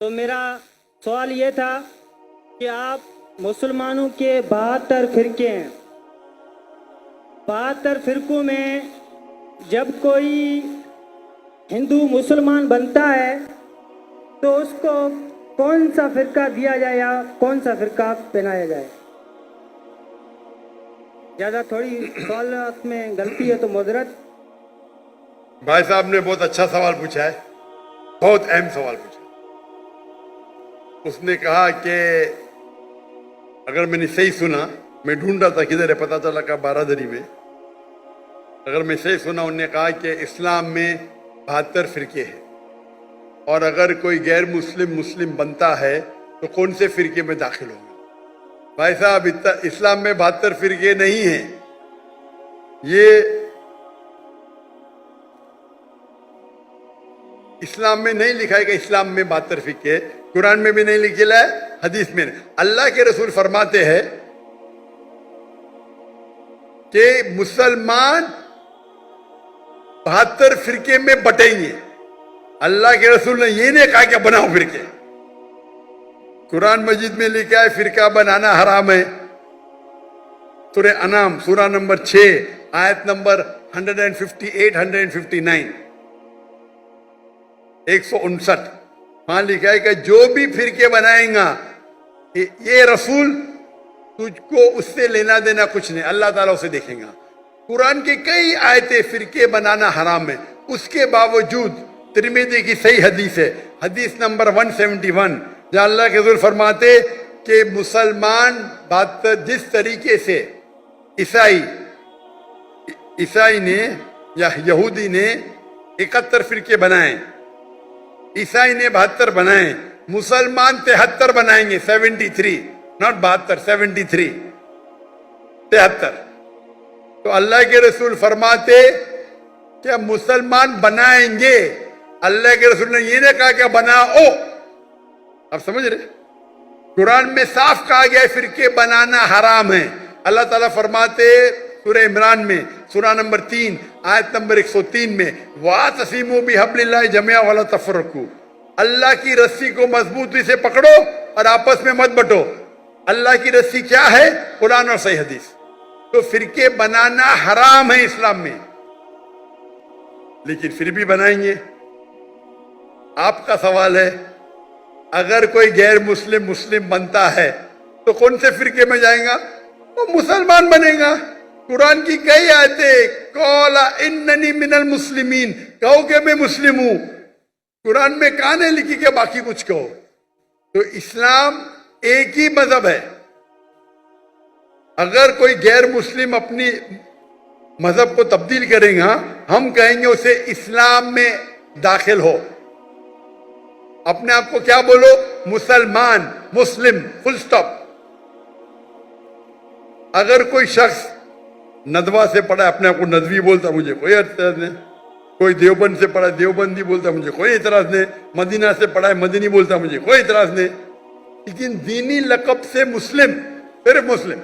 تو میرا سوال یہ تھا کہ آپ مسلمانوں کے 72 فرقے ہیں، 72 فرقوں میں جب کوئی ہندو مسلمان بنتا ہے تو اس کو کون سا فرقہ دیا جائے یا کون سا فرقہ پہنایا جائے؟ زیادہ تھوڑی سوالات میں غلطی ہے تو معذرت۔ بھائی صاحب نے بہت اچھا سوال پوچھا ہے، بہت اہم سوال پوچھا۔ اس نے کہا کہ اگر میں نے صحیح سنا، میں ڈھونڈ رہا تھا کدھر ہے، پتا چلا کہ بارادری میں، اگر میں صحیح سنا انہوں نے کہا کہ اسلام میں 72 فرقے ہیں، اور اگر کوئی غیر مسلم بنتا ہے تو کون سے فرقے میں داخل ہوگا؟ بھائی صاحب اسلام میں 72 فرقے نہیں ہیں، یہ اسلام میں نہیں لکھا ہے کہ اسلام میں 72 فرقے، قرآن میں بھی نہیں لکھا ہے، حدیث میں نہیں۔ اللہ کے رسول فرماتے ہیں کہ مسلمان 72 فرقے میں بٹیں گے۔ اللہ کے رسول نے یہ نہیں کہا کہ بناؤ فرقے۔ قرآن مجید میں لکھا ہے فرقہ بنانا حرام ہے، سورہ انعام سورہ نمبر 6 آیت نمبر 158 159 159، وہاں لکھا ہے کہ جو بھی فرقے بنائیں گا یہ رسول تجھ کو اس سے لینا دینا کچھ نہیں، اللہ تعالیٰ اسے دیکھیں گا۔ قرآن کی کئی آیتیں فرقے بنانا حرام ہے، اس کے باوجود ترمذی کی صحیح حدیث ہے، حدیث نمبر 171، جہاں اللہ کے رسول فرماتے کہ مسلمان جس طریقے سے عیسائی نے یا یہودی نے 71 فرقے بنائے، عیسائی نے 72 بنائے، مسلمان 73 بنائیں گے، 73 not 72 73 73۔ تو اللہ کے رسول فرماتے کہ مسلمان بنائیں گے، اللہ کے رسول نے یہ نہیں کہا کہ بناؤ۔ آپ سمجھ رہے؟ قرآن میں صاف کہا گیا ہے فرقے بنانا حرام ہے۔ اللہ تعالیٰ فرماتے سورہ عمران میں سورہ نمبر 3 آیت نمبر 103 میں وَاعْتَصِمُوا بِحَبْلِ اللَّهِ جَمِيعًا وَلَا تَفَرَّقُوا، اللہ کی رسی کو مضبوطی سے پکڑو اور آپس میں مت بٹو۔ اللہ کی رسی کیا ہے؟ قرآن اور صحیح حدیث۔ تو فرقے بنانا حرام ہے اسلام میں، لیکن پھر بھی بنائیں گے۔ آپ کا سوال ہے اگر کوئی غیر مسلم بنتا ہے تو کون سے فرقے میں جائیں گا؟ وہ مسلمان بنے گا۔ قرآن کی کئی آیتیں قَالَ إِنَّنِي مِنَ الْمُسْلِمِينَ، کہو کہ میں مسلم ہوں۔ قرآن میں کہاں نہیں لکھی کہ باقی کچھ کہو۔ تو اسلام ایک ہی مذہب ہے۔ اگر کوئی غیر مسلم اپنی مذہب کو تبدیل کرے گا، ہم کہیں گے اسے اسلام میں داخل ہو۔ اپنے آپ کو کیا بولو؟ مسلمان، مسلم، فل سٹاپ۔ اگر کوئی شخص ندوہ سے پڑھا ہے، اپنے آپ کو ندوی بولتا، مجھے کوئی اعتراض نہیں۔ کوئی دیوبند سے پڑھا ہے، دیوبندی بولتا، مجھے کوئی اعتراض نہیں۔ مدینہ سے پڑھا ہے، مدنی بولتا، مجھے کوئی اعتراض نہیں۔ لیکن دینی لقب سے مسلم، صرف مسلم۔